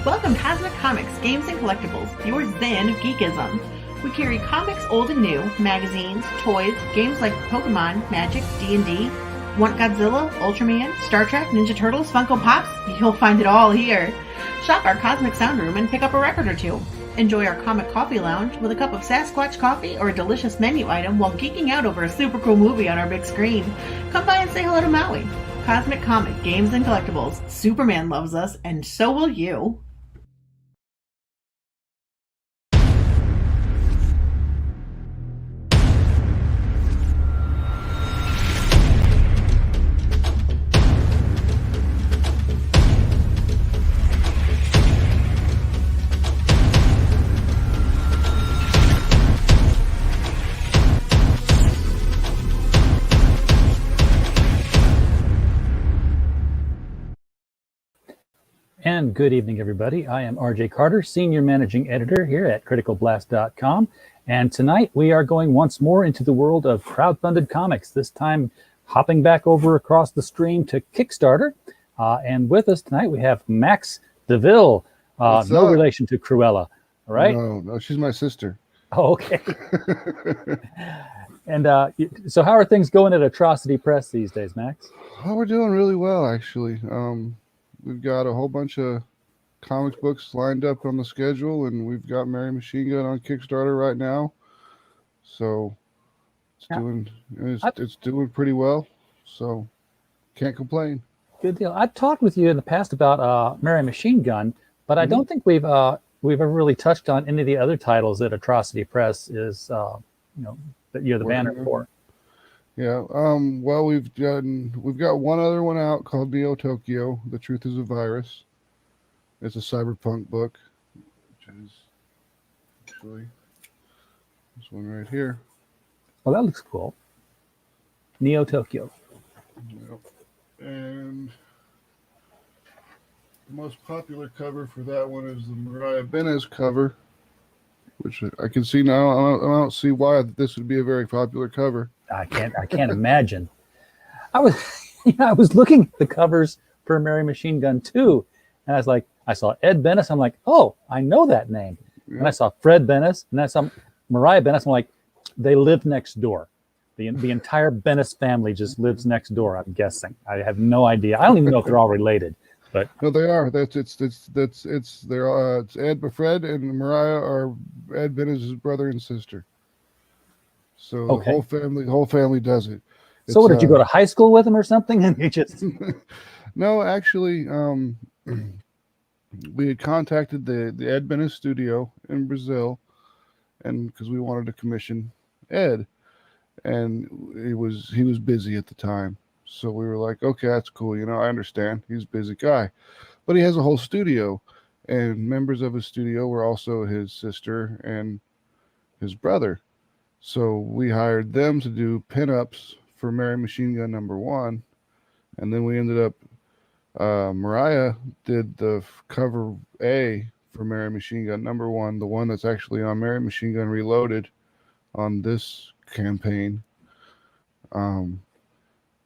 Welcome Cosmic Comics, Games and Collectibles, your zen of geekism. We carry comics old and new, magazines, toys, games like Pokemon, Magic, D&D. Want Godzilla, Ultraman, Star Trek, Ninja Turtles, Funko Pops? You'll find it all here. Shop our Cosmic Sound Room and pick up a record or two. Enjoy our Comic Coffee Lounge with a cup of Sasquatch coffee or a delicious menu item while geeking out over a super cool movie on our big screen. Come by and say hello to Maui. Cosmic Comic, Games and Collectibles. Superman loves us, and so will you. And good evening, everybody. I am RJ Carter, Senior Managing Editor here at CriticalBlast.com. And tonight we are going once more into the world of crowdfunded comics, this time hopping back over across the stream to Kickstarter. And with us tonight we have Max Devill, no relation to Cruella, all right? No, she's my sister. Oh, okay. And so how are things going at Atrocity Press these days, Max? Oh, we're doing really well, actually. We've got a whole bunch of comic books lined up on the schedule, and we've got Machinegun on Kickstarter right now. So it's doing pretty well. So can't complain. Good deal. I've talked with you in the past about Machinegun, but I don't think we've ever really touched on any of the other titles that Atrocity Press is that you're the banner for. Yeah, well, we've got one other one out called Neo Tokyo, The Truth is a Virus. It's a cyberpunk book, which is actually this one right here. Oh, that looks cool. Neo Tokyo. Yep. And the most popular cover for that one is the Mariah Benez cover, which I can see now. I don't see why this would be a very popular cover. I can't imagine. I was looking at the covers for Machinegun 2, and I was like, I saw Ed Benes. I'm like, oh, I know that name. Yeah. And I saw Fred Benes, and I saw Mariah Benes. I'm like, they live next door. The entire Benes family just lives next door. I'm guessing. I have no idea. I don't even know if they're all related. But no, they are. It's Fred and Mariah are Ed Benes' brother and sister. So okay. The whole family does it. So what, did you go to high school with them or something? And you just No, actually, we had contacted the Ed Benes studio in Brazil, and because we wanted to commission Ed, and he was busy at the time. So we were like, okay, that's cool. I understand. He's a busy guy, but he has a whole studio, and members of his studio were also his sister and his brother. So we hired them to do pinups for Machinegun #1, and then we ended up. Mariah did the cover A for Machinegun #1, the one that's actually on Machinegun Reloaded on this campaign.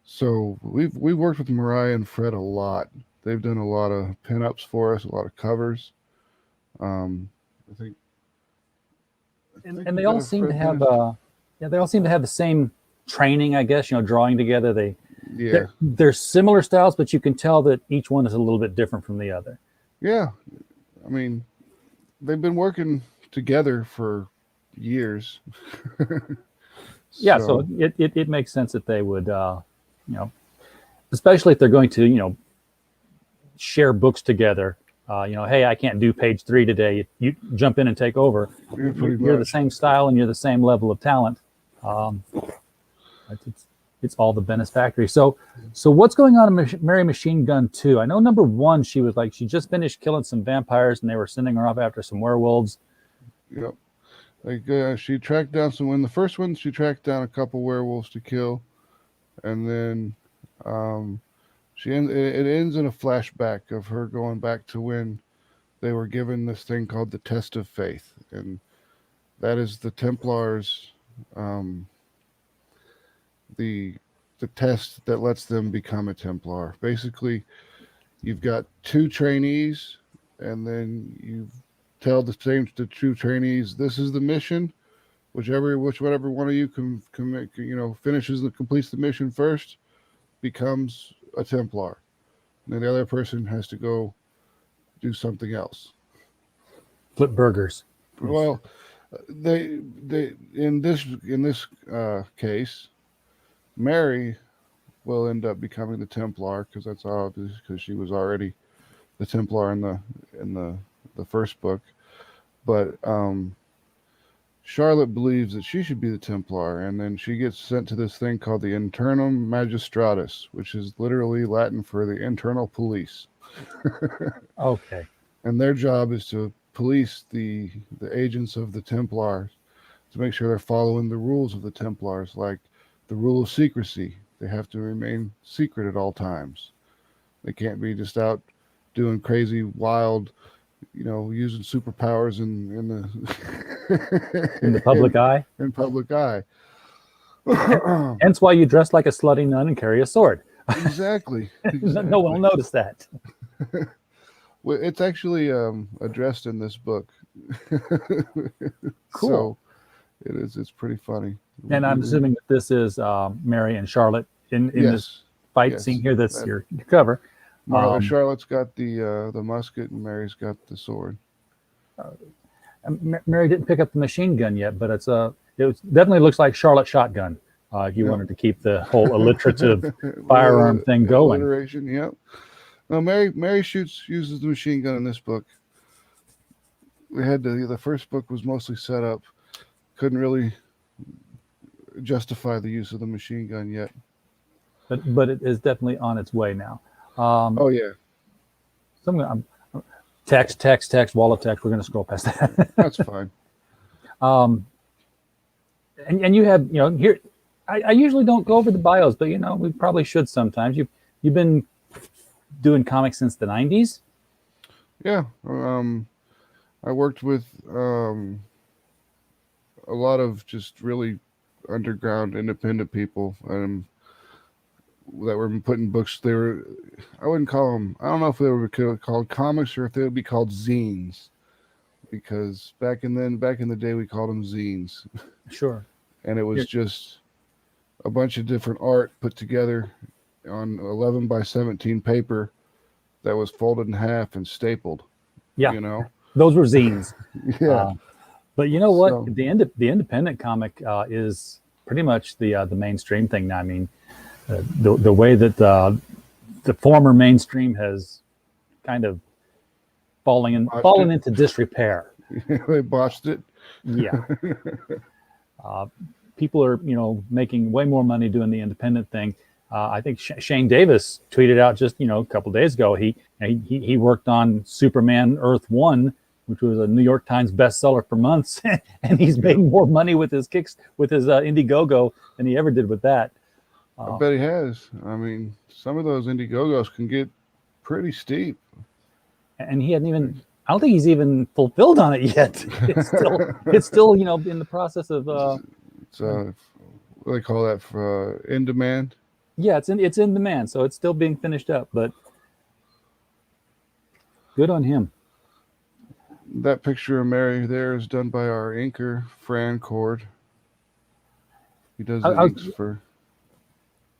So we've worked with Mariah and Fred a lot. They've done a lot of pinups for us, a lot of covers. I think. And they all seem to have they all seem to have the same training, I guess, drawing together. They're similar styles, but you can tell that each one is a little bit different from the other. Yeah. I mean, they've been working together for years. Yeah, so it makes sense that they would especially if they're going to share books together. Hey, I can't do page 3 today. You jump in and take over. You're the same style and you're the same level of talent. It's all the Benes factory. So what's going on in Machinegun 2? I know #1, she just finished killing some vampires and they were sending her off after some werewolves. Yep. She tracked down in the first one, she tracked down a couple werewolves to kill. And then it ends in a flashback of her going back to when they were given this thing called the Test of Faith, and that is the Templars, the test that lets them become a Templar. Basically, you've got 2 trainees and then you tell the two trainees, this is the mission. Whichever one of you can make, finishes and completes the mission first becomes a Templar. And then the other person has to go do something else. Flip burgers. Well, they in this case, Mary will end up becoming the Templar because that's obvious because she was already the Templar in the first book, but Charlotte believes that she should be the Templar, and then she gets sent to this thing called the Internum Magistratus, which is literally Latin for the internal police. Okay. And their job is to police the agents of the Templars to make sure they're following the rules of the Templars, like the rule of secrecy. They have to remain secret at all times. They can't be just out doing crazy, wild, using superpowers in the public eye. In public eye. Hence why you dress like a slutty nun and carry a sword. Exactly. No one will notice that. Well, it's actually addressed in this book. Cool. So it is. It's pretty funny. And I'm assuming that this is Mary and Charlotte in this fight scene here. That's your cover. Charlotte's got the musket, and Mary's got the sword. Mary didn't pick up the machine gun yet, but it definitely looks like Charlotte shotgun. If you wanted to keep the whole alliterative firearm thing going. Alliteration, yep. No, Mary uses the machine gun in this book. We had the first book was mostly set up. Couldn't really justify the use of the machine gun yet. But it is definitely on its way now. Oh yeah. Text, wall of text. We're going to scroll past that. That's fine. And you have, here, I usually don't go over the bios, but we probably should sometimes. You've been doing comics since the 90s? Yeah. I worked with a lot of just really underground independent people that were putting books. I wouldn't call them, I don't know if they were called comics or if they would be called zines, because back in the day we called them zines. Sure. And it was just a bunch of different art put together on 11 by 17 paper that was folded in half and stapled. Yeah. Those were zines. Yeah. But you know what? So, the independent comic is pretty much the mainstream thing now. I mean, the way that the former mainstream has kind of fallen into disrepair. They botched it. Yeah. People are making way more money doing the independent thing. I think Shane Davis tweeted out just a couple days ago. He worked on Superman Earth 1, which was a New York Times bestseller for months, and he's made more money with his Indiegogo than he ever did with that. I bet he has. I mean, some of those Indiegogos can get pretty steep. And he hadn't even. I don't think he's even fulfilled on it yet. It's still in the process of. It's what do they call that? For in demand. Yeah, it's in demand, so it's still being finished up. But good on him. That picture of Mary there is done by our inker, Fran Cord. He does the inks for.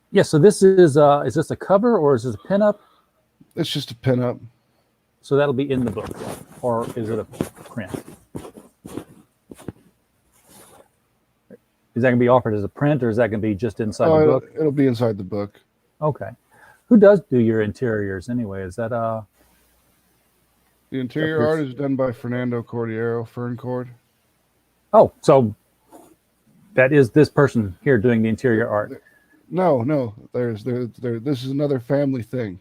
Yeah, so this is this a cover or is this a pinup? It's just a pinup. So that'll be in the book, or is it a print? Is that going to be offered as a print, or is that going to be just inside the book? It'll be inside the book. Okay. Who does do your interiors anyway? Is that The interior art is done by Fernando Cordiero, Fern Cord. Oh, so that is this person here doing the interior art. No. This is another family thing.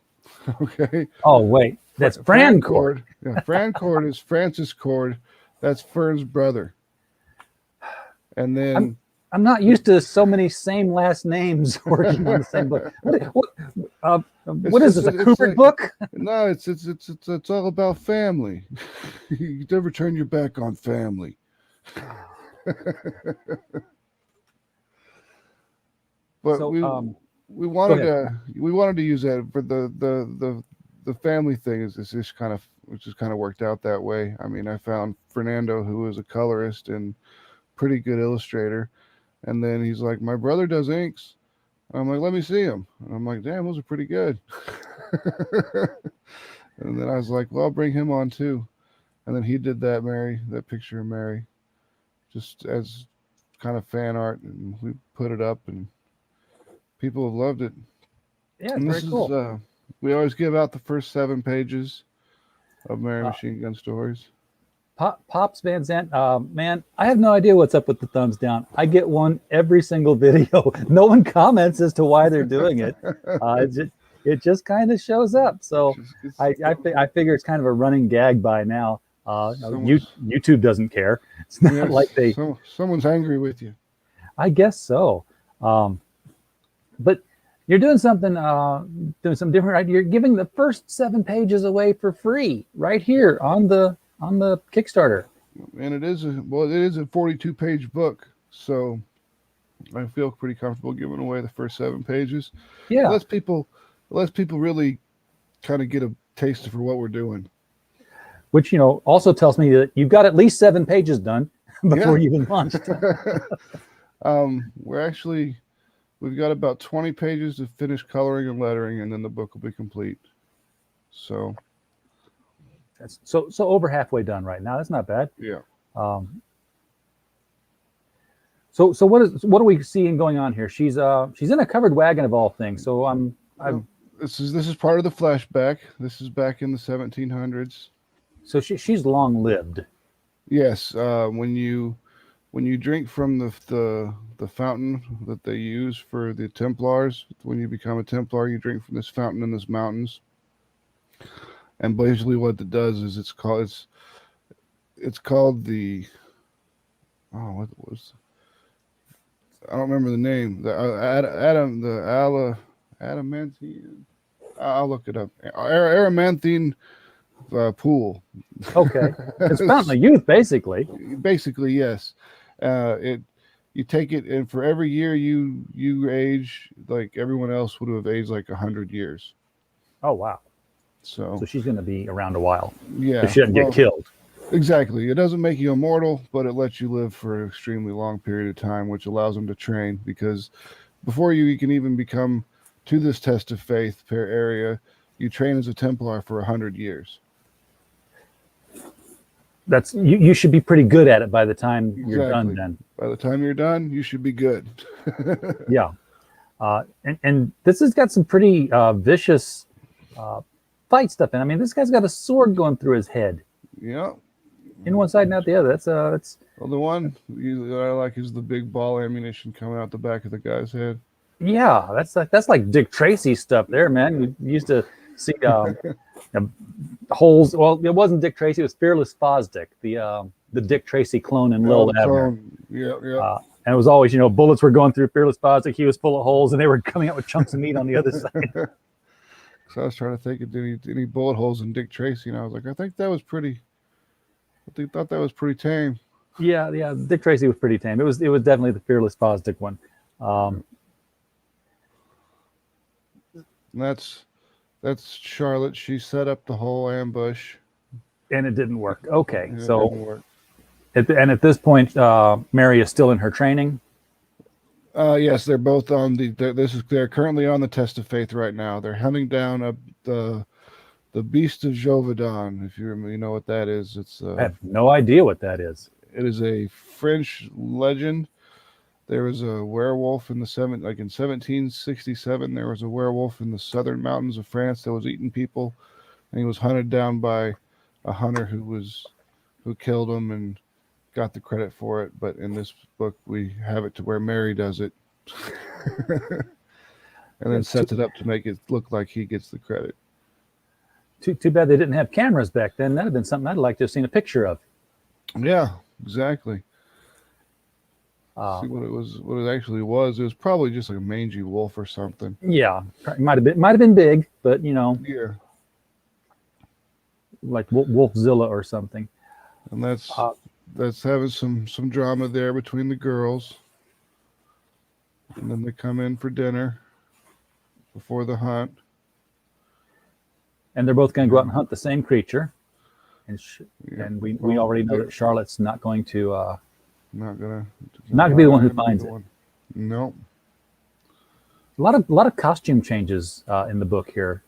Okay. Oh wait, that's Fran Cord. Yeah, Fran Cord is Francis Cord. That's Fern's brother. And then I'm not used to so many same last names working on the same book. What is this? A Kubrick book? No, it's all about family. You never turn your back on family. But so, we wanted to use that for the family thing. Is just kind of which has kind of worked out that way. I mean, I found Fernando, who was a colorist and pretty good illustrator, and then he's like, my brother does inks. I'm like, let me see him. And I'm like, damn, those are pretty good. And then I was like, well, I'll bring him on too. And then he did that picture of Mary, just as kind of fan art, and we put it up, and people have loved it. Yeah, it's And very this cool. is we always give out the first 7 pages of Mary Uh, Machine Gun Stories. Pops Van Zandt, man, I have no idea what's up with the thumbs down. I get one every single video. No one comments as to why they're doing it. It just kind of shows up. So I figure it's kind of a running gag by now. YouTube doesn't care. It's not Yes, like they. someone's angry with you. I guess so. But you're doing something different. Right? You're giving the first 7 pages away for free right here on the Kickstarter. And it is a 42-page book, so I feel pretty comfortable giving away the first 7 pages. Yeah. It lets people really kind of get a taste for what we're doing. Which, also tells me that you've got at least 7 pages done before you even launched. We've got about 20 pages to finish coloring and lettering, and then the book will be complete. So That's so over halfway done right now. That's not bad. yeah. So what are we seeing going on here? She's in a covered wagon of all things. So This is part of the flashback. This is back in the 1700s. So she's long lived. Yes, when you drink from the fountain that they use for the Templars, when you become a Templar, you drink from this fountain in the mountains. And basically, what it does is it's called the what was, I don't remember the name, the adamantine. I'll look it up. Aramanthine pool. Okay, it's Fountain of Youth, basically. Basically, yes. You take it, and for every year you age, like everyone else would have aged like 100 years. Oh wow! So she's going to be around a while. Yeah, if she doesn't get killed. Exactly. It doesn't make you immortal, but it lets you live for an extremely long period of time, which allows them to train. Because before you can even become to this test of faith per area, you train as a Templar for 100 years. That's you should be pretty good at it by the time you're done. Then by the time you're done, you should be good. Yeah, and this has got some pretty vicious fight stuff in. I mean, this guy's got a sword going through his head. Yeah, in one side and out the other. That's well, the one I like is the big ball ammunition coming out the back of the guy's head. Yeah, that's like Dick Tracy stuff there, man. We used to see holes. Well, it wasn't Dick Tracy; it was Fearless Fosdick, the Dick Tracy clone in Lil Abner. Yeah. And it was always, bullets were going through Fearless Fosdick. He was full of holes, and they were coming out with chunks of meat on the other side. So I was trying to think of any bullet holes in Dick Tracy, and I was like, I thought that was pretty tame. Yeah, Dick Tracy was pretty tame. It was definitely the Fearless Fosdick one. That's Charlotte. She set up the whole ambush, and it didn't work. Okay, and so it didn't work. At this point, Mary is still in her training. Yes, they're both on they're currently on the test of faith right now. They're hunting down the Beast of Jovedon. If you know what that is, I have no idea what that is. It is a French legend. There was a werewolf in 1767. There was a werewolf in the southern mountains of France that was eating people, and he was hunted down by a hunter who killed him and got the credit for it. But in this book, we have it to where Mary does it, and then sets it up to make it look like he gets the credit. Too bad they didn't have cameras back then. That'd have been something I'd like to have seen a picture of. Yeah, exactly. See what it actually was. It was probably just like a mangy wolf or something. Yeah, might have been big, but yeah, like Wolfzilla or something. And that's having some drama there between the girls, and then they come in for dinner before the hunt, and they're both going to go out and hunt the same creature. and we already know that Charlotte's not going to not gonna be the one who finds it. No. A lot of costume changes in the book here.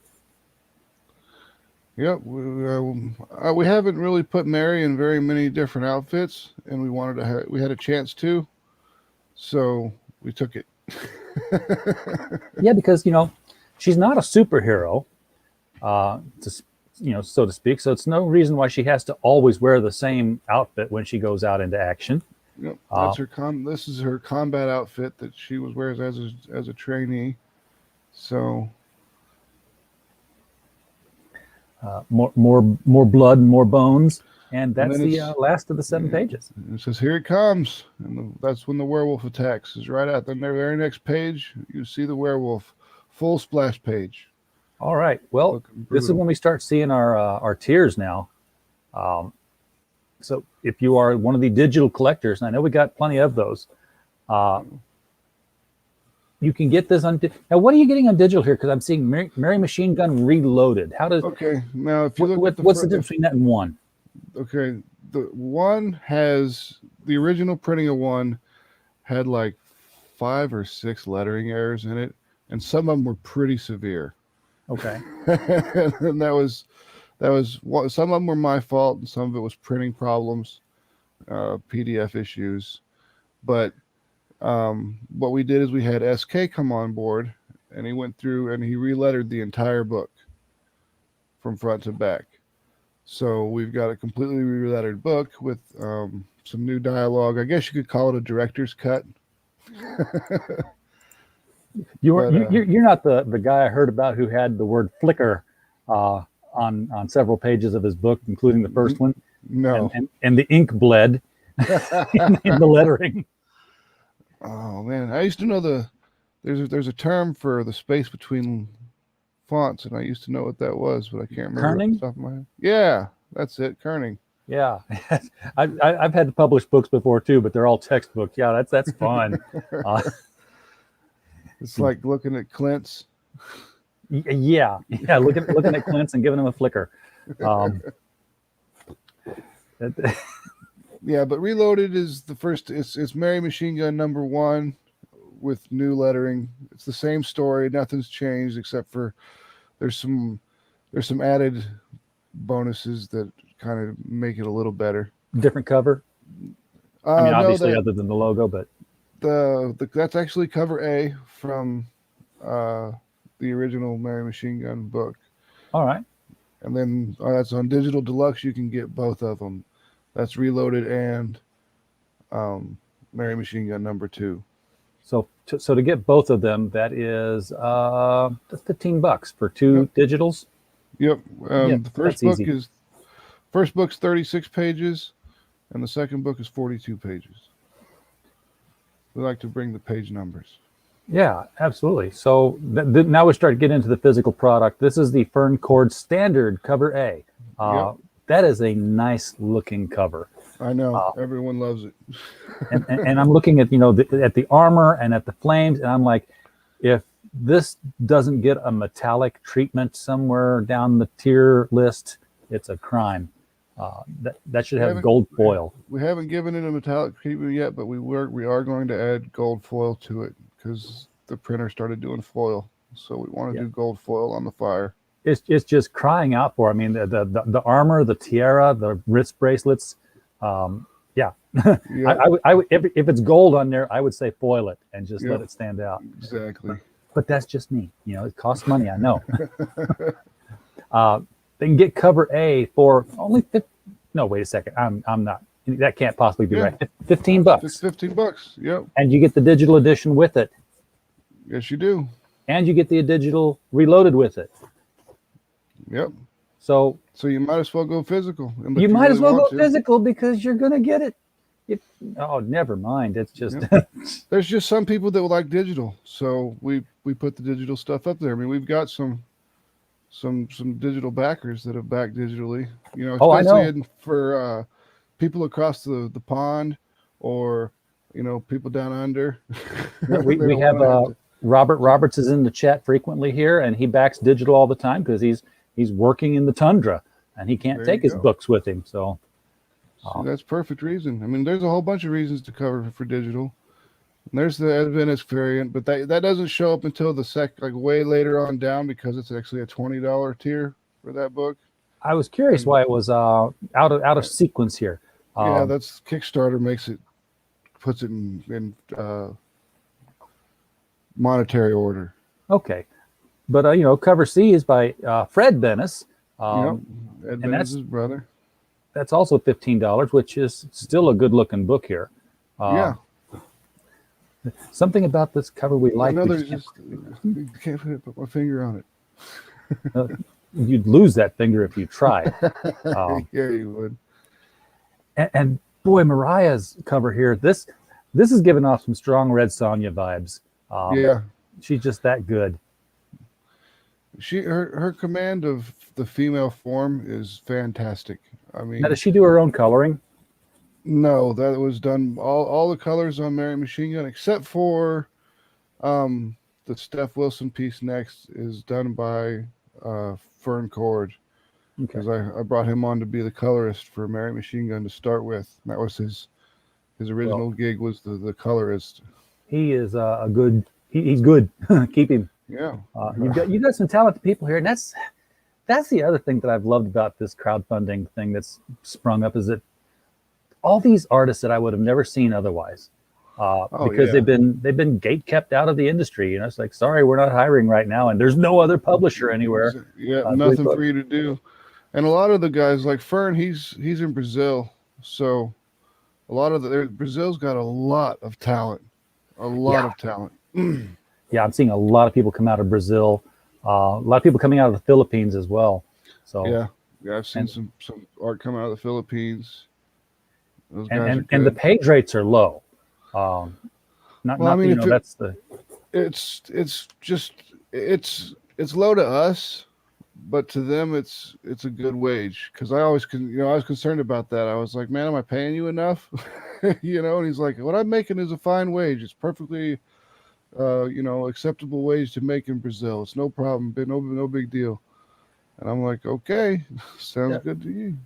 Yep, we haven't really put Mary in very many different outfits, and we wanted to. We had a chance to, so we took it. Yeah, because she's not a superhero, so to speak. So it's no reason why she has to always wear the same outfit when she goes out into action. Yep, that's her This is her combat outfit that she wears as a trainee. So. More blood, more bones, and that's the last of the 7 pages. It says, "Here it comes," and that's when the werewolf attacks. Is right out the very next page. You see the werewolf, full splash page. All right. Well, this is when we start seeing our tiers now. So if you are one of the digital collectors, and I know we got plenty of those, you can get this on. Now, what are you getting on digital here? Because I'm seeing Mary Machinegun Reloaded. How does? Okay, now if you look at what's the difference between that and 1? Okay, the 1 has the original printing of 1 had like 5 or 6 lettering errors in it, and some of them were pretty severe. Okay, and that was some of them were my fault, and some of it was printing problems, PDF issues, but. What we did is we had SK come on board, and he went through and he relettered the entire book from front to back. So we've got a completely relettered book with some new dialogue. I guess you could call it a director's cut. You're not the guy I heard about who had the word flicker on several pages of his book, including the first one. No, and the ink bled in the lettering. Oh man, I used to know there's a term for the space between fonts, and I used to know what that was, but I can't remember. Kerning? Off the top of my head. Yeah, that's it, kerning. Yeah, I've had to publish books before too, but they're all textbook. Yeah, that's fun. It's like looking at Clint's. Yeah, looking at Clint's and giving him a flicker. Yeah, but Reloaded is the first. It's Mary Machinegun number 1 with new lettering. It's the same story. Nothing's changed except for there's some added bonuses that kind of make it a little better. Different cover. I mean, obviously, other than the logo, but that's actually cover A from the original Mary Machinegun book. All right. And then that's on Digital Deluxe. You can get both of them. That's Reloaded and Mary Machinegun number 2. So to get both of them, that is that's $15 for 2 digitals. Yep. The first book's 36 pages, and the second book is 42 pages. We like to bring the page numbers. Yeah, absolutely. So now we start getting into the physical product. This is the Fern Cord Standard cover A. Yep. That is a nice looking cover. I know. Everyone loves it. and I'm looking at at the armor and at the flames, and I'm like, if this doesn't get a metallic treatment somewhere down the tier list, it's a crime. That should have gold foil. We haven't given it a metallic treatment yet, but we are going to add gold foil to it because the printer started doing foil, so we want to do gold foil on the fire. It's just crying out for. I mean, the armor, the tiara, the wrist bracelets. Yeah. If it's gold on there, I would say foil it and just let it stand out. Exactly. But that's just me. It costs money. I know. They can get cover A for only no. Wait a second. I'm not. That can't possibly be right. $15. It's $15. Yep. And you get the digital edition with it. Yes, you do. And you get the digital reloaded with it. Yep. So you might as well go physical. You might as well go physical because you're going to get it. Never mind. It's just there's just some people that would like digital, so we put the digital stuff up there. I mean, we've got some digital backers that have backed digitally. Especially for people across the pond or people down under. we have Robert Roberts is in the chat frequently here, and he backs digital all the time because he's working in the tundra, and he can't There take you his go. books with him. So See, that's perfect reason. I mean, there's a whole bunch of reasons to cover for digital. And there's the Adventist variant, but that doesn't show up until like way later on down because it's actually a $20 tier for that book. I was curious And why it was out of sequence here. yeah, that's Kickstarter puts it in monetary order. Okay, but cover C is by Fred Bennis. Yep, Ed and Bennis' brother. That's also $15, which is still a good looking book here. Yeah, Something about this cover we like. another just can't put my finger on it. You'd lose that finger if you tried. Yeah, you would. And boy, Mariah's cover here. This is giving off some strong Red Sonja vibes. Yeah, she's just that good. Her command of the female form is fantastic. I mean, Now, does she do her own coloring? no, that was done. All the colors on Mary Machinegun, except for the Steph Wilson piece next, is done by Fern Cord, because I brought him on to be the colorist for Mary Machinegun to start with. And that was his original gig, was the colorist. He is a good. He's good. Keep him. Yeah, You've got some talented people here, and that's the other thing that I've loved about this crowdfunding thing that's sprung up, is that all these artists that I would have never seen otherwise, because they've been gate kept out of the industry. It's like, sorry, we're not hiring right now, and there's no other publisher anywhere. Yeah, nothing for you to do. And a lot of the guys like Fern, he's in Brazil, so a lot of Brazil's got a lot of talent, of talent. Yeah, I'm seeing a lot of people come out of Brazil, a lot of people coming out of the Philippines as well. So yeah, I've seen some art come out of the Philippines. Those guys are and good. the page rates are low. That's the. It's low to us, but to them it's a good wage. Because I was concerned about that. I was like, man, am I paying you enough? And he's like, what I'm making is a fine wage. It's perfectly acceptable wage to make in Brazil. It's no problem, no big deal. And I'm like, okay, sounds good to you.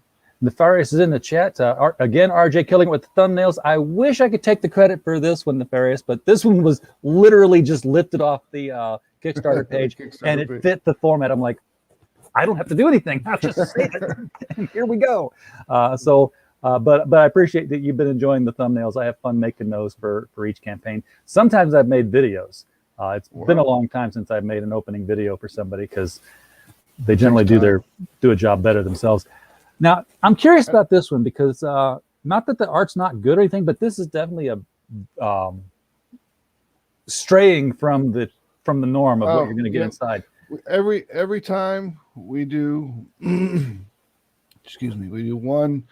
Nefarious is in the chat. Again, RJ killing it with the thumbnails. I wish I could take the credit for this one, Nefarious, but this one was literally just lifted off the Kickstarter page, and it fit the format. I'm like, I don't have to do anything. I'll just say it. And here we go. But I appreciate that you've been enjoying the thumbnails. I have fun making those for each campaign. Sometimes I've made videos. It's been a long time since I've made an opening video for somebody, because they generally do a job better themselves. Now, I'm curious about this one, because not that the art's not good or anything, but this is definitely a straying from the norm of what you're going to get inside. Every time we do, excuse me, we do one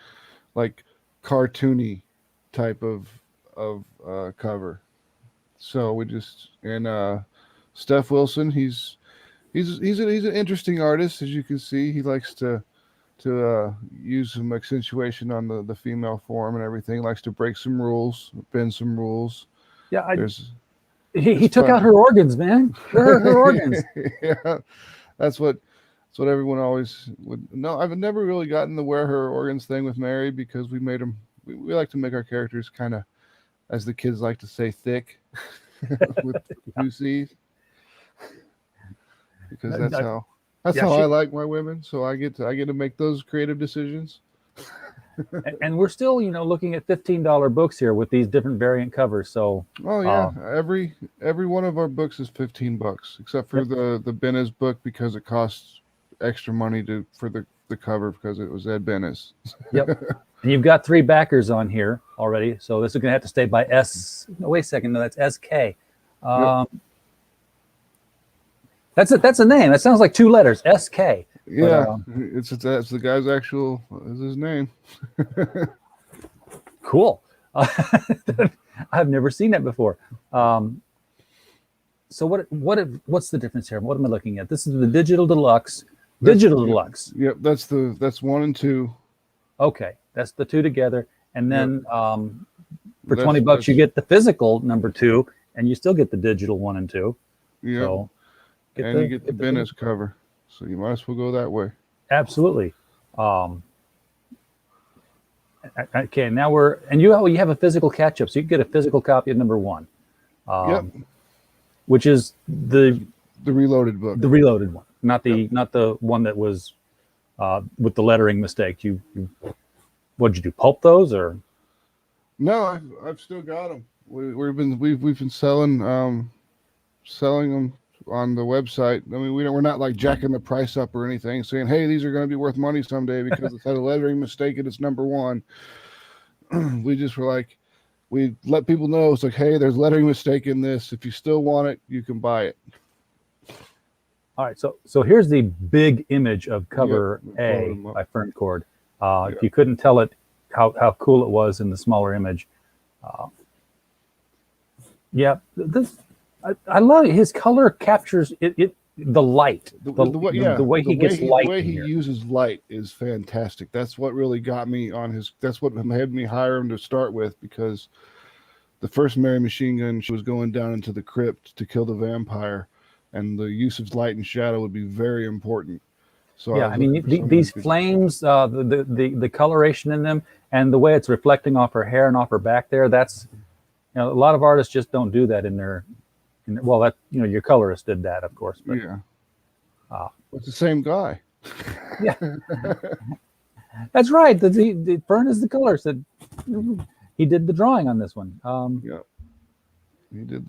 like cartoony type of cover. So we just, and Steph Wilson, he's an interesting artist, as you can see. He likes to use some accentuation on the female form and everything. Likes to break some rules, bend some rules. Yeah, he took out her organs, man. Her organs. Yeah, that's what everyone always would. No, I've never really gotten the wear her organs thing with Mary, because we made them. We like to make our characters kind of, as the kids like to say, thick with two C's, because that's how I like my women. So I get to make those creative decisions. And we're still, looking at $15 books here with these different variant covers. So every one of our books is $15, except for the Bennis book, because it costs extra money for the cover, because it was Ed Bennis. Yep. And you've got 3 backers on here already, so this is going to have to stay by S. No, wait a second. No, that's SK. That's a name. That sounds like 2 letters. SK. Yeah, it's the guy's actual is his name. Cool. I've never seen that before. So what's the difference here? What am I looking at? This is the digital deluxe. Deluxe. Yep, that's 1 and 2. Okay, that's the 2 together, and then for $20 you get the physical number 2, and you still get the digital 1 and 2. Yeah. So you get the Bennis cover, so you might as well go that way. Absolutely. Um, okay, now you have a physical catch up, so you can get a physical copy of number 1, Yep. which is the Reloaded book. the reloaded one, not the one that was with the lettering mistake. You what'd you do? Pulp those or? No, I've still got them. We've been selling them on the website. I mean, we're not like jacking the price up or anything, saying, "Hey, these are going to be worth money someday because it's had a lettering mistake and it's number 1." We just were like, we let people know it's like, "Hey, there's lettering mistake in this. If you still want it, you can buy it." All right, so here's the big image of cover Yep, A by Fern Cord. Yeah. If you couldn't tell it how cool it was in the smaller image, I love it. His color captures the light. The way he gets light. The way he uses light is fantastic. That's what really got me on his. That's what made me hire him to start with, because the first Mary Machinegun, she was going down into the crypt to kill the vampire, and the use of light and shadow would be very important. So yeah, I mean these flames, the coloration in them, and the way it's reflecting off her hair and off her back there. That's, a lot of artists just don't do that in their. Well, that your colorist did that, of course. But, yeah, it's the same guy. Yeah, that's right. The Fern is the colorist. He did the drawing on this one. Yeah, he did.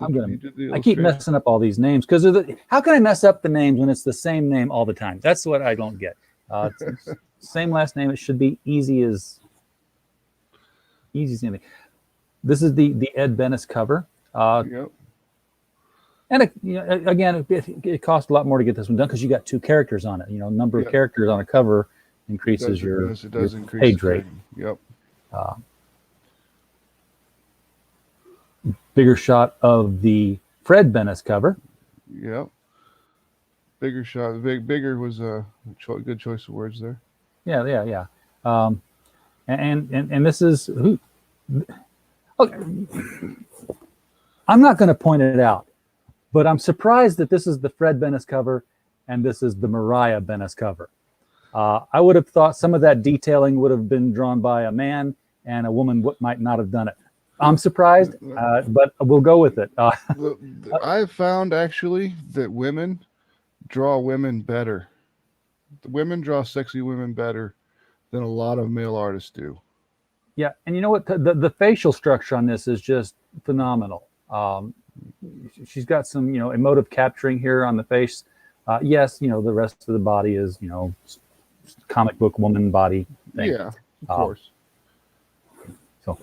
I keep messing up all these names because how can I mess up the names when it's the same name all the time? That's what I don't get. Same last name. It should be easy as anything. This is the Ed Bennis cover. Yep. And again, it cost a lot more to get this one done because you got 2 characters on it. Number of characters on a cover increases your page rate. Yep. Bigger shot of the Fred Bennis cover. Yep. Bigger shot. Bigger was a good choice of words there. Yeah. And this is okay. I'm not going to point it out, but I'm surprised that this is the Fred Bennis cover and this is the Mariah Bennis cover. I would have thought some of that detailing would have been drawn by a man, and a woman might not have done it. I'm surprised, but we'll go with it. I've found actually that women draw women better. The women draw sexy women better than a lot of male artists do. Yeah, and you know what? The facial structure on this is just phenomenal. She's got some, emotive capturing here on the face. Yes, the rest of the body is, comic book woman body thing. Yeah, of course. So,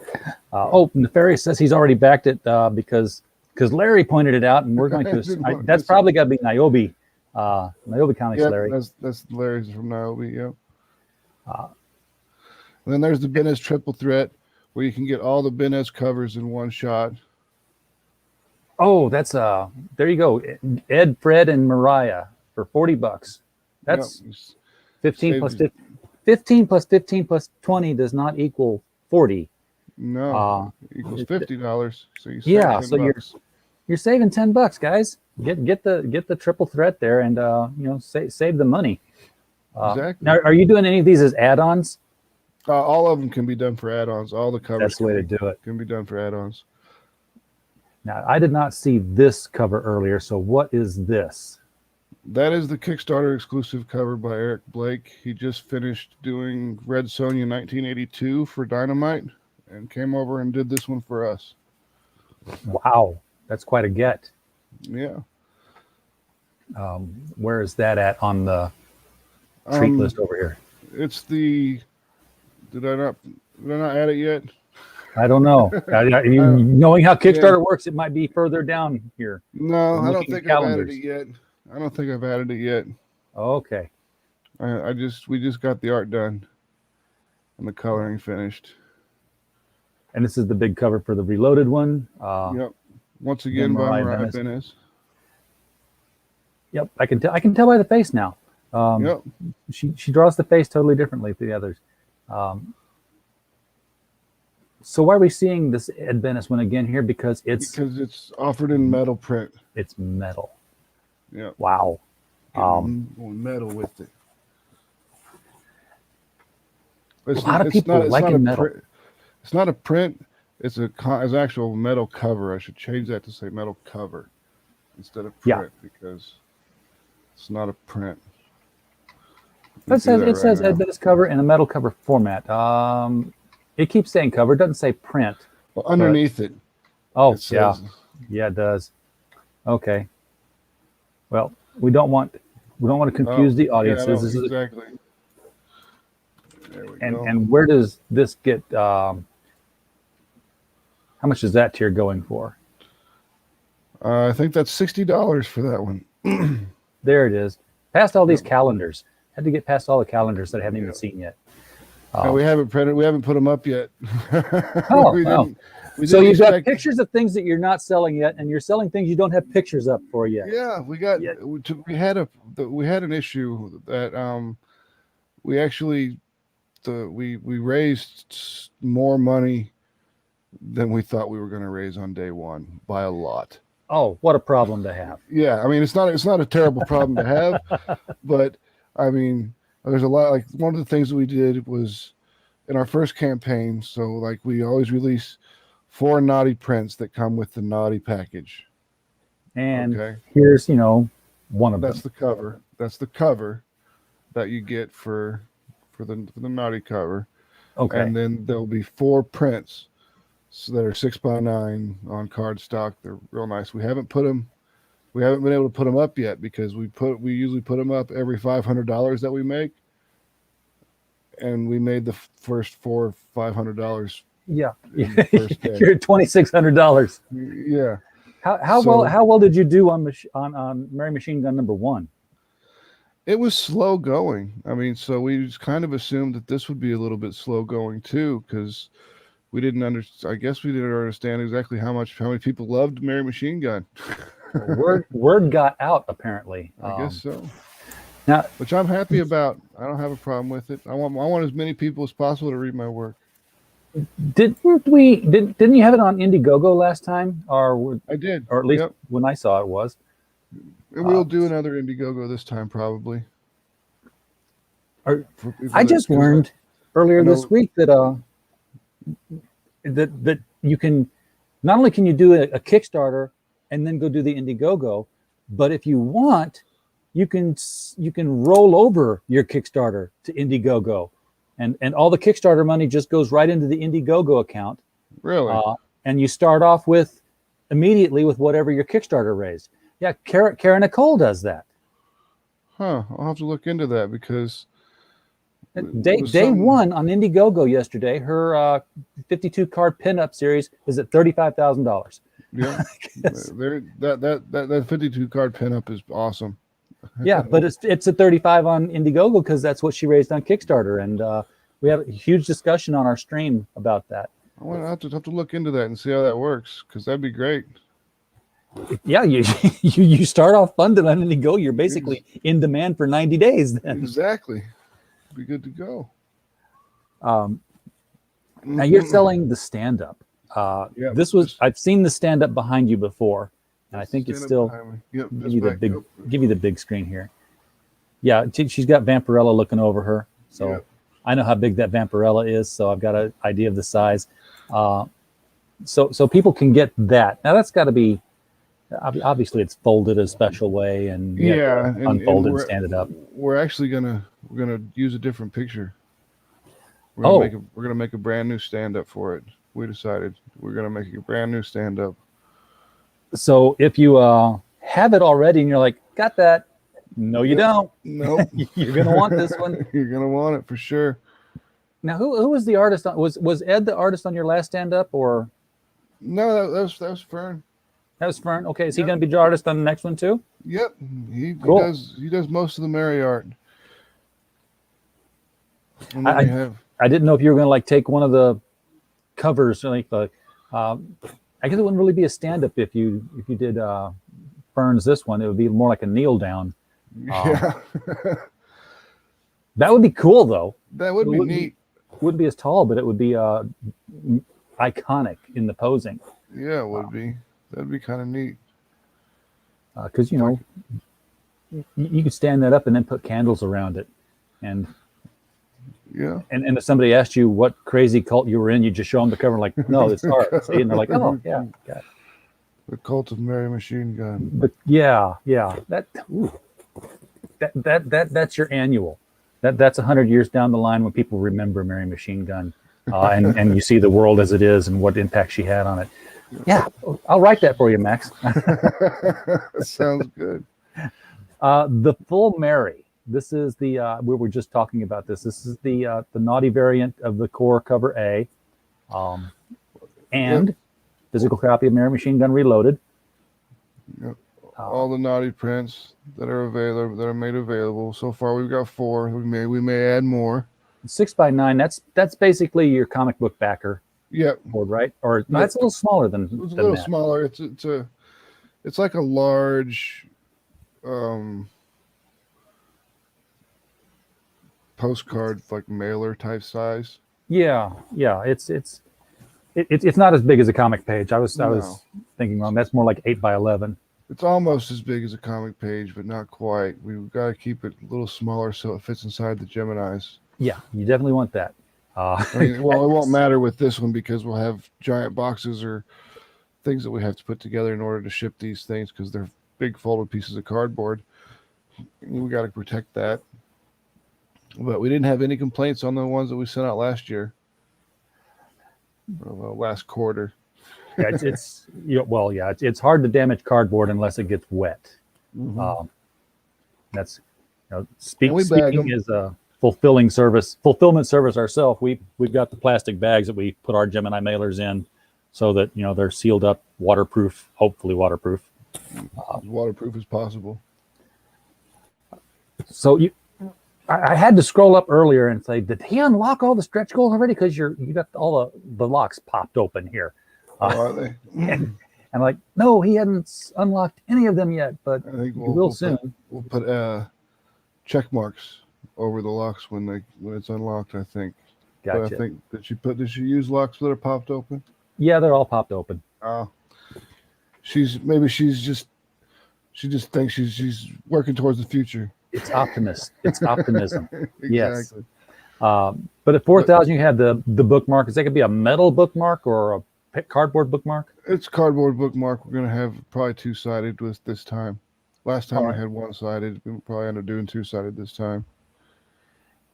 Nefarious says he's already backed it because Larry pointed it out, and we're going to. That's probably got to be Niobe Comics, Larry. That's Larry's from Niobe. Yeah. And then there's the Bennis Triple Threat, where you can get all the Bennis covers in one shot. Oh, that's there you go. Ed, Fred, and Mariah for $40. That's 15 plus 15 plus 15 plus 20 does not equal 40. No, equals $50. So you save $10. You're saving $10, guys. Get the triple threat there, and save the money. Exactly. Now, are you doing any of these as add-ons? All of them can be done for add-ons. All the covers. That's the way to do it. Can be done for add-ons. Now, I did not see this cover earlier. So, what is this? That is the Kickstarter exclusive cover by Eric Blake. He just finished doing Red Sonja 1982 for Dynamite, and came over and did this one for us. Wow, that's quite a get. Yeah. Where is that at on the treat list over here? It's the. Did I not add it yet? I don't know. Knowing how Kickstarter works, it might be further down here. No, I don't think I've added it yet. I don't think I've added it yet. Okay. We just got the art done and the coloring finished. And this is the big cover for the Reloaded one. Yep. Once again by Mariah Bennis. Yep, I can tell by the face now. Yep. She draws the face totally differently to the others. So why are we seeing this Ed Bennis one again here? Because it's offered in metal print. It's metal. Yeah. Wow. Metal with it. It's, lot of it's people not. It's not liking a metal. print. It's not a print. It's it's actual metal cover. I should change that to say metal cover instead of Yeah. print because it's not a print. Let me do that It right says Ed now. Bennis cover in a metal cover format. It keeps saying cover. It doesn't say print. Well, underneath it, Oh, it yeah. says. Yeah, it does. Okay. Well, we don't want to Oh, confuse the yeah, audiences. no, This is exactly. There we go. and where does this get? How much is that tier going for? I think that's $60 for that one. There it is. Past all these Yep. calendars. Had to get past all the calendars that I haven't even Yep. seen yet. And we haven't printed. We haven't put them up yet. Oh, we wow. didn't. We So didn't you've got expect. pictures of things that you're not selling yet, and you're selling things you don't have pictures up for yet. Yeah, we got. Yeah. We had an issue that we actually we raised more money than we thought we were going to raise on day one by a lot. Oh, what a problem to have. Yeah, I mean it's not a terrible problem to have, but I mean there's a lot. Like one of the things that we did was in our first campaign. So like we always release 4 naughty prints that come with the naughty package. And Okay. here's, one of That's them. the cover. That's the cover that you get for the naughty cover. Okay. And then there'll be 4 prints that are 6x9 on cardstock. They're real nice. We haven't been able to put them up yet because we usually put them up every $500 that we make, and we made the first 4 $500. Yeah. in the first day. You're at $2,600. Yeah. How well did you do on Mary Machine Gun #1? It was slow going. I mean, so we just kind of assumed that this would be a little bit slow going too, because we didn't understand. I guess we didn't understand exactly how many people loved Mary Machine Gun. Word got out apparently. I guess so. Now, Which I'm happy about. I don't have a problem with it. I want as many people as possible to read my work. didn't you have it on Indiegogo last time, I did, or at least yep. when I saw it was? And we'll do another Indiegogo this time probably. I just learned earlier this week that that you can not only can you do a Kickstarter and then go do the Indiegogo, but if you want, you can roll over your Kickstarter to Indiegogo, and all the Kickstarter money just goes right into the Indiegogo account. Really? And you start off immediately with whatever your Kickstarter raised. Yeah, Kara Nicole does that. Huh. I'll have to look into that because Day one on Indiegogo yesterday, her 52 card pinup series is at $35,000. Yeah, that 52 card pinup is awesome. Yeah, but it's at 35 on Indiegogo because that's what she raised on Kickstarter, and we have a huge discussion on our stream about that. I want to have to look into that and see how that works because that'd be great. Yeah, you start off funded on Indiegogo, you're basically in demand for 90 days. Then exactly, be good to go. Now you're selling the stand-up. Yeah, I've seen the stand-up behind you before, and I think it's still give you the big screen here. Yeah, she's got Vampirella looking over her, so I know how big that Vampirella is, so I've got an idea of the size. So people can get that. Now that's got to be obviously it's folded a special way, and unfold and stand it up. We're actually gonna use a different picture. We're gonna make a brand new stand-up for it. We decided we're gonna make a brand new stand-up. So if you have it already and you're like, got that? No, you don't. Nope. You're gonna want this one. You're gonna want it for sure. Now, who was the artist? Was Ed the artist on your last stand-up, or? No, that was Fern. That was Fern. Okay, is he going to be the artist on the next one too? Yep, he Cool. He does most of the Mary art. I didn't know if you were going to take one of the covers, I guess it wouldn't really be a stand-up if you did Fern's this one. It would be more like a kneel down. Yeah, that would be cool though. That would be neat. Wouldn't be as tall, but it would be iconic in the posing. Yeah, it would be. That'd be kind of neat. Because you could stand that up and then put candles around it, and Yeah. And if somebody asked you what crazy cult you were in, you just show them the cover, like, no, it's art. See, and they're like, oh yeah, yeah. The Cult of Mary Machine Gun. But yeah, that's your annual. That's 100 years down the line when people remember Mary Machine Gun, and you see the world as it is and what impact she had on it. Yeah, I'll write that for you, Max. Sounds good. The Full Mary. This is the we were just talking about this. This is the naughty variant of the core cover A, and physical copy of Mary Machine Gun Reloaded. Yep. All the naughty prints that are available, that are made available. So far, we've got 4. We may add more. 6x9. That's basically your comic book backer. Yep. Board, right? Or no, it's a little smaller than. It's a than little that. smaller. It's like a large postcard, like mailer type size. Yeah. It's not as big as a comic page. I was thinking wrong. That's more like 8x11. It's almost as big as a comic page, but not quite. We've got to keep it a little smaller so it fits inside the Geminis. Yeah, you definitely want that. I mean, well, it won't matter with this one because we'll have giant boxes or things that we have to put together in order to ship these things because they're big folded pieces of cardboard. We got to protect that. But we didn't have any complaints on the ones that we sent out last year. Last quarter. Yeah, it's hard to damage cardboard unless it gets wet. Mm-hmm. That's speaking as a fulfillment service ourselves. We've got the plastic bags that we put our Gemini mailers in, so that they're sealed up, waterproof, hopefully waterproof. As waterproof as possible. So I had to scroll up earlier and say, did he unlock all the stretch goals already? Because you got all the locks popped open here. Are they? And I'm like, no, he hadn't unlocked any of them yet, but I think he will soon. We'll put check marks over the locks when it's unlocked. I think. Gotcha. But I think did she use locks that are popped open? Yeah, they're all popped open. She just thinks she's working towards the future. It's optimism. Exactly. Yes. But at 4,000, you have the bookmark. Is that going to be a metal bookmark or a cardboard bookmark? It's cardboard bookmark. We're going to have probably 2-sided with this time. Last time we had 1-sided. We'll probably end up doing 2-sided this time.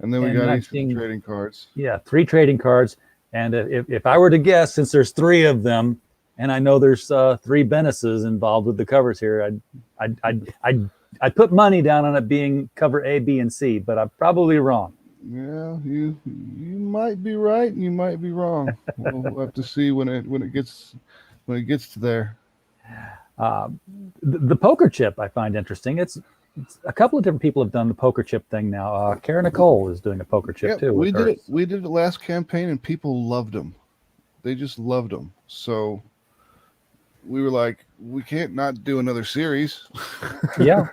And then we got each of the trading cards. Yeah, 3 trading cards. And if I were to guess, since there's 3 of them, and I know there's 3 Benesses involved with the covers here, I'd put money down on it being cover A, B, and C, but I'm probably wrong. Yeah, you might be right, and you might be wrong. We'll have to see when it gets to there. The poker chip I find interesting. It's a couple of different people have done the poker chip thing now. Kara Nicole is doing a poker chip too. We did it. We did it last campaign, and people loved them. They just loved them. So we were like, we can't not do another series. Yeah.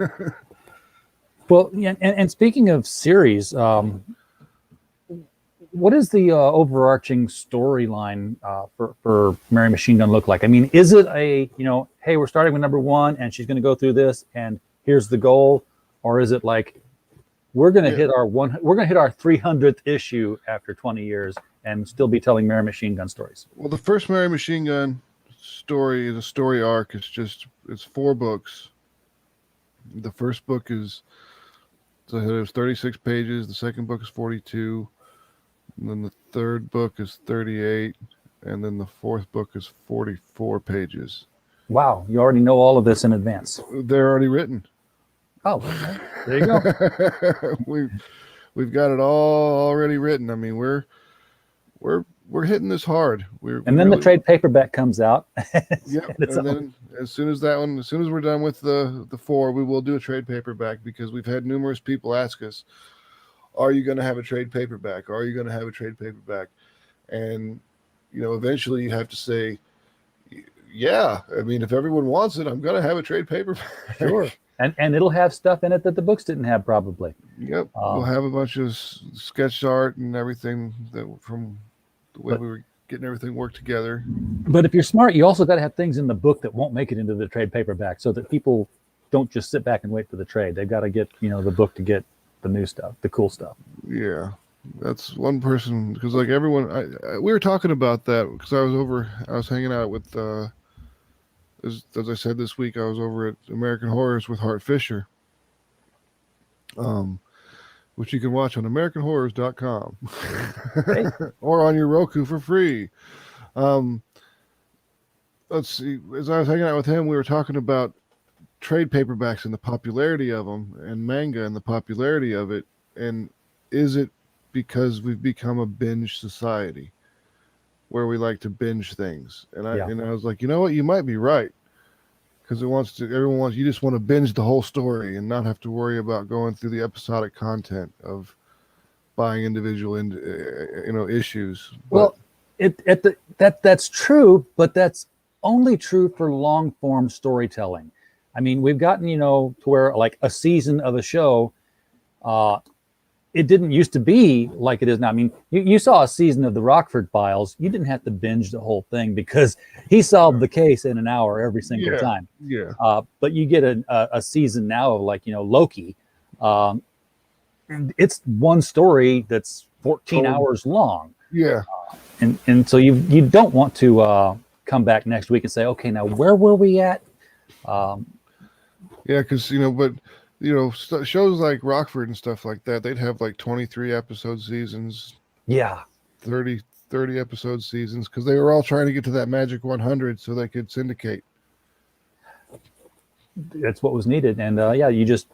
Well, and speaking of series, what is the overarching storyline for Mary Machine Gun look like? I mean, is it a hey, we're starting with number 1, and she's going to go through this, and here's the goal, or is it like we're going to hit our 300th issue after 20 years and still be telling Mary Machine Gun stories? Well, the first Mary Machine Gun story is a story arc. It's 4 books. The first book is 36 pages. The second book is 42. And then the third book is 38. And then the fourth book is 44 pages. Wow, you already know all of this in advance. They're already written. Oh, okay. There you go. We've got it all already written. I mean, we're hitting this hard. And then the trade paperback comes out. Yeah, and then as soon as we're done with the 4, we will do a trade paperback, because we've had numerous people ask us, "Are you going to have a trade paperback? Are you going to have a trade paperback?" And eventually you have to say, "Yeah, I mean, if everyone wants it, I'm going to have a trade paperback." Sure. And it'll have stuff in it that the books didn't have, probably. Yep. We'll have a bunch of sketch art and everything from the way we were getting everything worked together. But if you're smart, you also got to have things in the book that won't make it into the trade paperback, so that people don't just sit back and wait for the trade. They've got to get the book to get the new stuff, the cool stuff. Yeah. That's one person, because like everyone, we were talking about that because I was hanging out with, as I said this week, I was over at American Horrors with Hart Fisher, um, which you can watch on AmericanHorrors.com Hey. or on your Roku for free. Um, let's see. As I was hanging out with him, we were talking about trade paperbacks and the popularity of them, and manga and the popularity of it. And is it because we've become a binge society where we like to binge things? And I was like, you know what, you might be right, because you just want to binge the whole story and not have to worry about going through the episodic content of buying individual issues. Well, that's true, but that's only true for long form storytelling. I mean, we've gotten, to where like a season of a show, it didn't used to be like it is now. I mean, you saw a season of the Rockford Files. You didn't have to binge the whole thing because he solved the case in an hour every single time. Yeah. But you get a season now of like, Loki. It's one story that's 14 hours long. Yeah. And so you don't want to come back next week and say, okay, now where were we at? Yeah, because shows like Rockford and stuff like that, they'd have like 23 episode seasons. Yeah, 30 episode seasons, because they were all trying to get to that magic 100 so they could syndicate. That's what was needed, and you just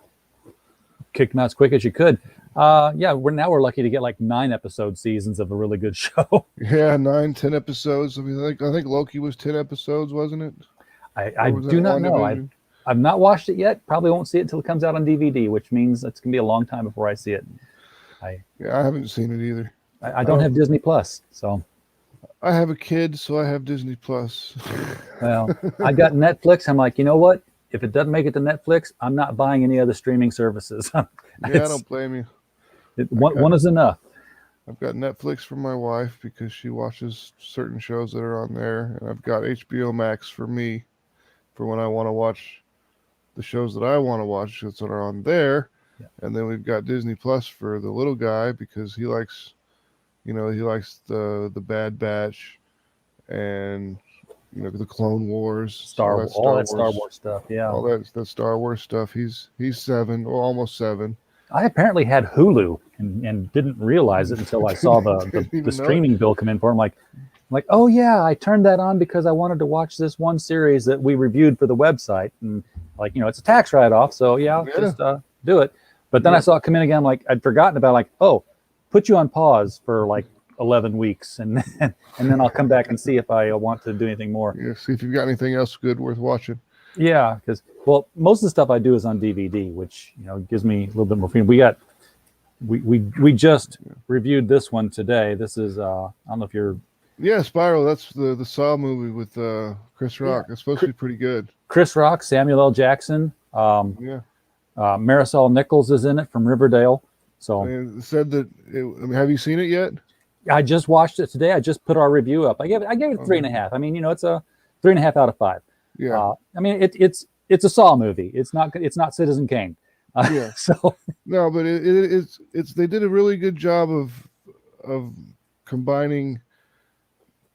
kicked them out as quick as you could. We're lucky to get like 9 episode seasons of a really good show. Yeah, 9, 10 episodes. I mean, I think Loki was 10 episods, wasn't it? I do not know. I've not watched it yet. Probably won't see it until it comes out on DVD, which means it's gonna be a long time before I see it. I haven't seen it either. I don't have Disney Plus, so I have a kid, so I have Disney Plus. Well, I got Netflix. I'm like, you know what? If it doesn't make it to Netflix, I'm not buying any other streaming services. I don't blame you. One is enough. I've got Netflix for my wife because she watches certain shows that are on there, and I've got HBO Max for me for when I want to watch the shows that I want to watch that are on there. Yeah. And then we've got Disney Plus for the little guy because he likes the Bad Batch and the Clone Wars, all that Star Wars stuff. Yeah, all that Star Wars stuff. He's 7 or almost 7. I apparently had Hulu and didn't realize it until I saw the streaming bill come in for him. Like, oh yeah, I turned that on because I wanted to watch this one series that we reviewed for the website, and it's a tax write-off, so just do it. But then I saw it come in again. Like I'd forgotten about put you on pause for like 11 weeks, and then I'll come back and see if I want to do anything more. Yeah, see if you've got anything else good worth watching. Yeah, because most of the stuff I do is on DVD, which gives me a little bit more freedom. We just reviewed this one today. This is I don't know if you're. Yeah, Spiral. That's the Saw movie with Chris Rock. It's supposed to be pretty good. Chris Rock, Samuel L. Jackson. Marisol Nichols is in it from Riverdale. So it said that. Have you seen it yet? I just watched it today. I just put our review up. I gave it 3.5. I mean, it's a 3.5 out of 5. Yeah. I mean, it's a Saw movie. It's not Citizen Kane. Yeah. So no, but it's they did a really good job of combining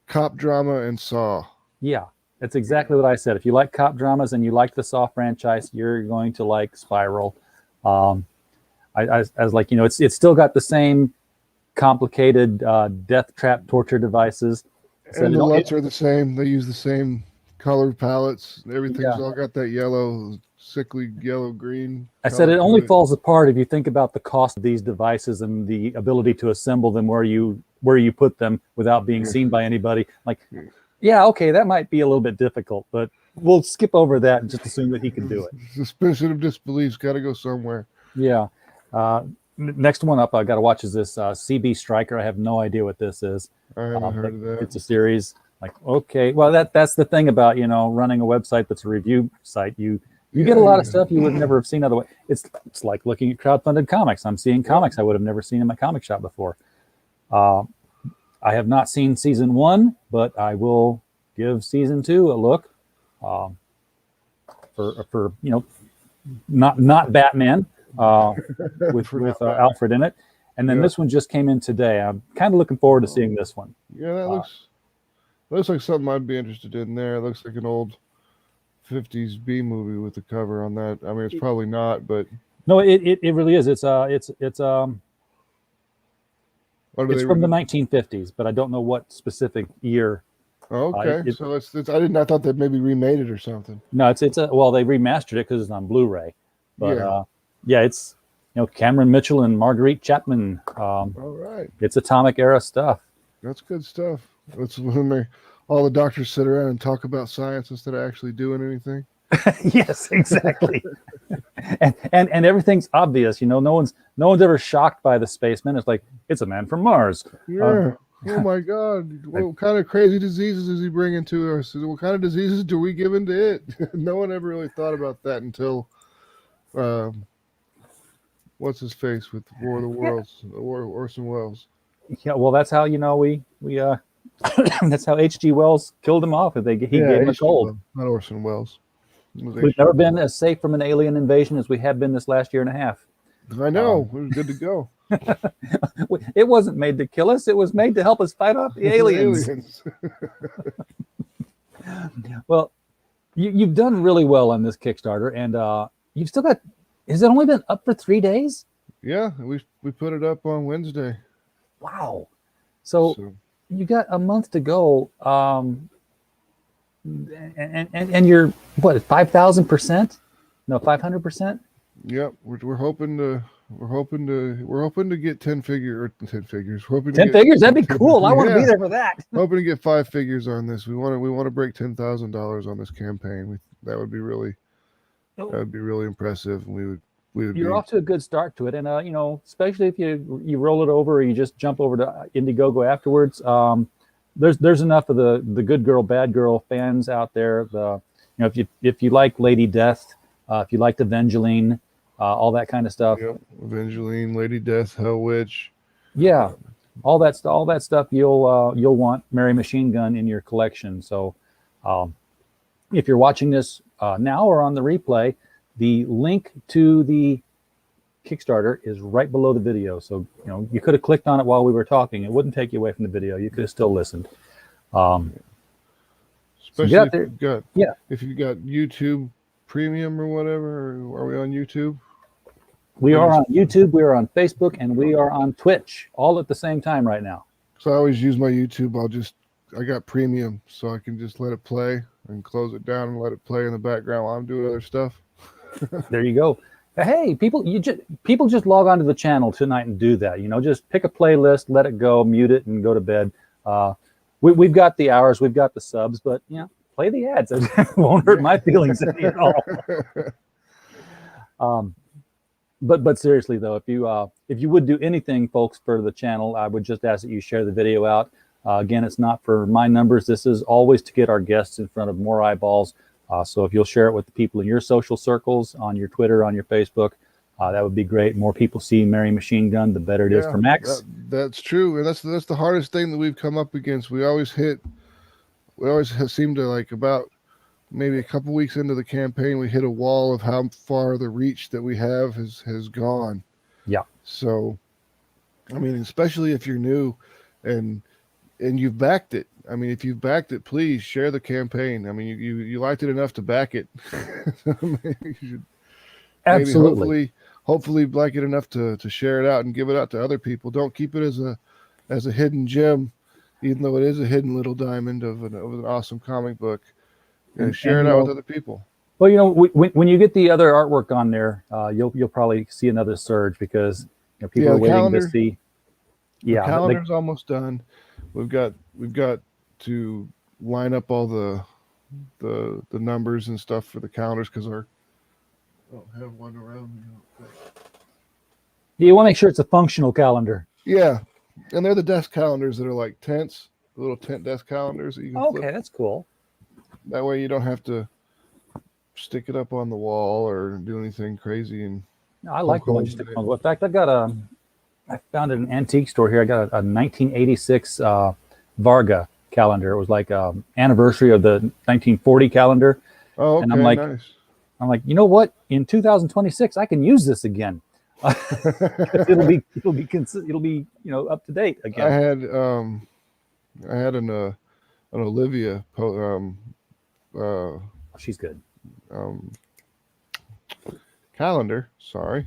cop drama and Saw. Yeah, that's exactly what I said. If you like cop dramas and you like the Saw franchise, you're going to like Spiral. I was like, it's still got the same complicated death trap torture devices. And the lights are the same. They use the same color palettes. Everything's all got that yellow, sickly yellow green. I said it only falls apart if you think about the cost of these devices and the ability to assemble them where you put them without being seen by anybody. Okay, that might be a little bit difficult, but we'll skip over that and just assume that he can do it. Suspension of disbelief's got to go somewhere. Yeah. Next one up I got to watch is this CB Striker. I have no idea what this is. I haven't heard of that. It's a series. Okay, well that's the thing about running a website that's a review site. You get a lot of stuff you would never have seen otherwise. It's like looking at crowdfunded comics. I'm seeing comics I would have never seen in my comic shop before. I have not seen season 1, but I will give season 2 a look. For not Batman with Alfred in it, And then Yeah. this one just came in today. I'm kind of looking forward to seeing this one. Yeah, that looks like something I'd be interested in there. It looks like an old 50s B movie with the cover on that. I mean, it's probably not, but No, it really is. It's what do it's they from the 1950s, but I don't know what specific year. Oh, okay. It- So it's I thought they maybe remade it or something. No, it's well, they remastered it because it's on Blu-ray. But Yeah. yeah, it's Cameron Mitchell and Marguerite Chapman. All right. It's atomic era stuff. That's good stuff. That's when all the doctors sit around and talk about science instead of actually doing anything. Yes, exactly. and everything's obvious. No one's ever shocked by the spaceman. It's like it's a man from Mars. Yeah. Oh my God! What kind of crazy diseases is he bringing to us? What kind of diseases do we give into it? No one ever really thought about that until, what's his face with War of the Worlds, Orson Welles. Yeah, well, that's how we that's how H.G. Wells killed him off. He gave him a cold. Not Orson Welles. We've never been as safe from an alien invasion as we have been this last year and a half. I know. It was good to go. It wasn't made to kill us. It was made to help us fight off the aliens. Well, you've done really well on this Kickstarter, and you've still got. Has it only been up for 3 days? Yeah, we put it up on Wednesday. Wow. So you got a month to go. And you're what, 5,000%? No, 500%. Yep, we're hoping to get 10 figures. We're hoping 10 figures? That'd be cool. I want to be there for that. Hoping to get 5 figures on this. We want to break $10,000 on this campaign. That would be really impressive. And You're off to a good start to it, and especially if you roll it over or you just jump over to Indiegogo afterwards. There's enough of the good girl, bad girl fans out there. If you like Lady Death, if you like Evangeline, all that kind of stuff. Yep, Evangeline, Lady Death, Hell Witch. Yeah, all that stuff you'll want Mary Machinegun in your collection. So, if you're watching this now or on the replay, the link to the Kickstarter is right below the video. So, you could have clicked on it while we were talking. It wouldn't take you away from the video. You could have still listened. Especially if you've got YouTube Premium or whatever. Are we on YouTube? We are on YouTube, we are on Facebook, and we are on Twitch, all at the same time right now. So I always use my YouTube. I got Premium, so I can just let it play and close it down and let it play in the background while I'm doing other stuff. There you go. Hey, people just log onto the channel tonight and do that. Just pick a playlist, let it go, mute it, and go to bed. We've got the hours, we've got the subs, but play the ads. It won't hurt my feelings any at all. But seriously though, if you would do anything, folks, for the channel, I would just ask that you share the video out. Again, it's not for my numbers. This is always to get our guests in front of more eyeballs. So if you'll share it with the people in your social circles, on your Twitter, on your Facebook, that would be great. More people see Mary Machinegun, the better it is for Max. That's true, and that's the hardest thing that we've come up against. We always seem to, like, about maybe a couple weeks into the campaign, we hit a wall of how far the reach that we have has gone. Yeah. So, I mean, especially if you're new and you've backed it. I mean, if you've backed it, please share the campaign. I mean, you liked it enough to back it. Maybe you should, absolutely. Hopefully like it enough to share it out and give it out to other people. Don't keep it as a hidden gem, even though it is a hidden little diamond of an awesome comic book. And share it out with other people. Well, when you get the other artwork on there, you'll probably see another surge because people are waiting to see. Yeah, the calendar's almost done. We've got to line up all the numbers and stuff for the calendars because I don't have one around me. You want to make sure it's a functional calendar. Yeah, and they're the desk calendars that are like tents, the little tent desk calendars that you can flip. That's cool. That way you don't have to stick it up on the wall or do anything crazy. And I like the one you stick on the wall. In fact, I found at an antique store here. I got a 1986 Varga calendar. It was like anniversary of the 1940 calendar. Oh, okay, and I'm like, nice. you know what? In 2026, I can use this again. it'll be up to date I again. had an Olivia She's good. um, calendar, sorry,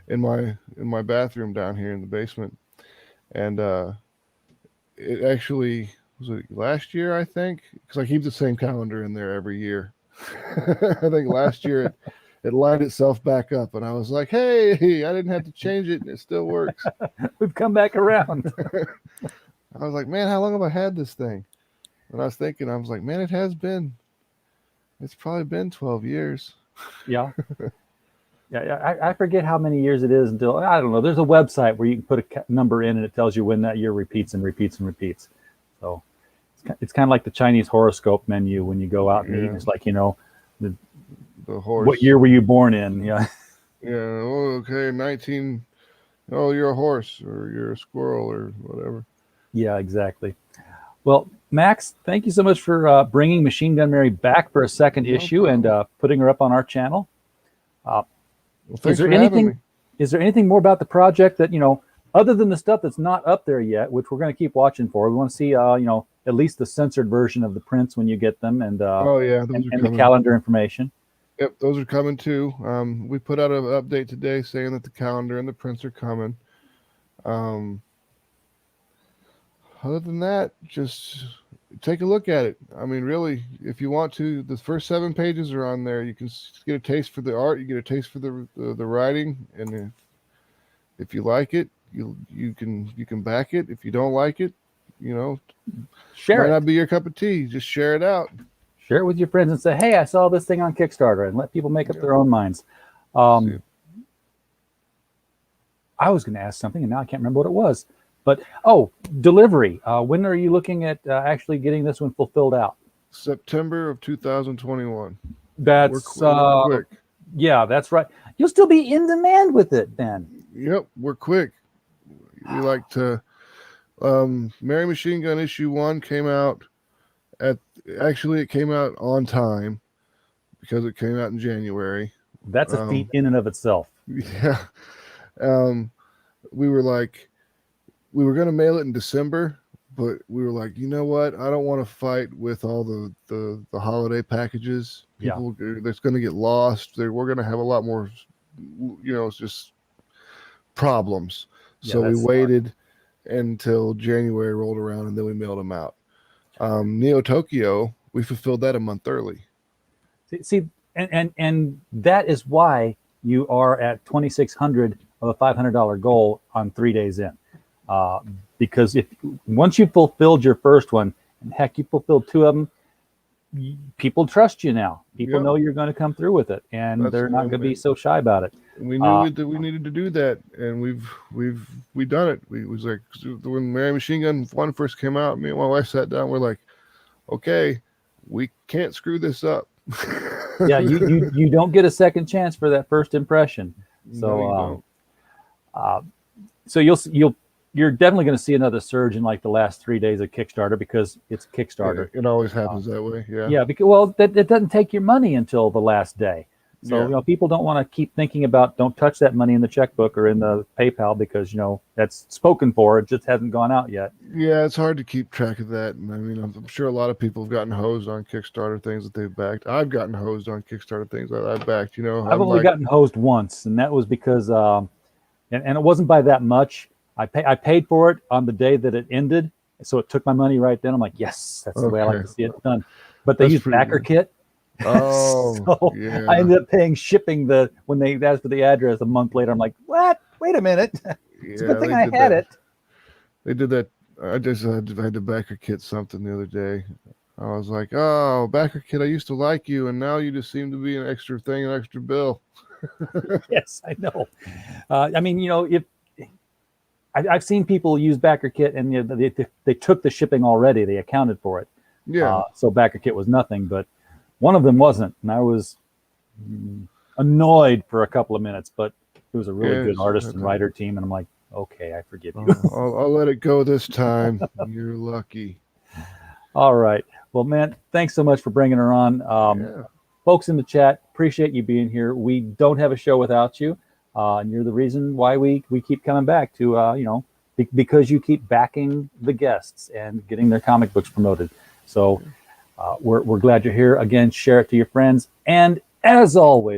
in my bathroom down here in the basement, and it actually was it last year, I think, because I keep the same calendar in there every year. I think last year it lined itself back up, and I was like, "Hey, I didn't have to change it, and it still works." We've come back around. I was like, "Man, how long have I had this thing?" And I was thinking, I was like, "Man, it's probably been 12 years." Yeah. Yeah, I forget how many years it is until, I don't know. There's a website where you can put a number in and it tells you when that year repeats and repeats and repeats. So it's kind of like the Chinese horoscope menu when you go out and eat. It's like, The horse. what year were you born in? Yeah. Yeah. Oh, okay. 19. Oh, you're a horse or you're a squirrel or whatever. Yeah, exactly. Well, Max, thank you so much for bringing Machine Gun Mary back for a second issue and putting her up on our channel. Well, thanks for having me. Is there anything more about the project that, other than the stuff that's not up there yet, which we're going to keep watching for? We want to see, at least the censored version of the prints when you get them, and the calendar information. Yep, those are coming too. We put out an update today saying that the calendar and the prints are coming. Other than that, just take a look at it. I mean, really, if you want to, the first 7 pages are on there. You can get a taste for the art. You get a taste for the writing, and if you like it, you can back it. If you don't like it, share it. Might not be your cup of tea. Just share it out. Share it with your friends and say, "Hey, I saw this thing on Kickstarter," and let people make up their own minds. I was going to ask something, and now I can't remember what it was. But delivery. When are you looking at actually getting this one fulfilled out? September of 2021. That's we're quick. Yeah, that's right. You'll still be in demand with it then. Yep, we're quick. We like to. Mary Machine Gun issue 1 came out it came out on time because it came out in January. That's a feat in and of itself. Yeah. We were going to mail it in December, but we were like, you know what? I don't want to fight with all the holiday packages. People, that's going to get lost. We're going to have a lot more, it's just problems. So we waited until January rolled around, and then we mailed them out. Neo Tokyo, we fulfilled that a month early. See, and that is why you are at 2,600 of a $500 goal on 3 days in. Because once you fulfilled your first one, and heck, you fulfilled 2 of them, people trust you now. People know you're going to come through with it, and they're not going to be so shy about it. We knew that we needed to do that, and we've done it. We was like, when Mary Machine Gun 1 first came out, me and my wife sat down. We're like, okay, we can't screw this up. Yeah, you don't get a second chance for that first impression. So so you're definitely going to see another surge in like the last 3 days of Kickstarter, because it's Kickstarter. It always happens that way. Yeah, because it doesn't take your money until the last day. So people don't want to keep thinking about, don't touch that money in the checkbook or in the PayPal, because that's spoken for. It just hasn't gone out yet. Yeah, it's hard to keep track of that. And I mean, I'm sure a lot of people have gotten hosed on Kickstarter things that they've backed. I've gotten hosed on Kickstarter things that I've backed. I've only gotten hosed once, and that was because and it wasn't by that much. I paid for it on the day that it ended, so it took my money right then. I'm like, yes, that's the way I like to see it done. But they used Backer Kit. Oh, so I ended up paying shipping when they asked for the address a month later. I'm like, what? Wait a minute. It's a good thing I had it. They did that. I had to Backer Kit something the other day. I was like, oh, Backer Kit, I used to like you, and now you just seem to be an extra thing, an extra bill. Yes, I know. I mean, if I've seen people use Backer Kit, and they took the shipping already. They accounted for it. Yeah. So Backer Kit was nothing, but one of them wasn't, and I was annoyed for a couple of minutes. But it was a really good artist and writer team, and I'm like, okay, I forgive you. I'll let it go this time. You're lucky. All right. Well, man, thanks so much for bringing her on. Folks in the chat, appreciate you being here. We don't have a show without you. And you're the reason why we keep coming back to, because you keep backing the guests and getting their comic books promoted. So we're glad you're here. Again, share it to your friends. And as always,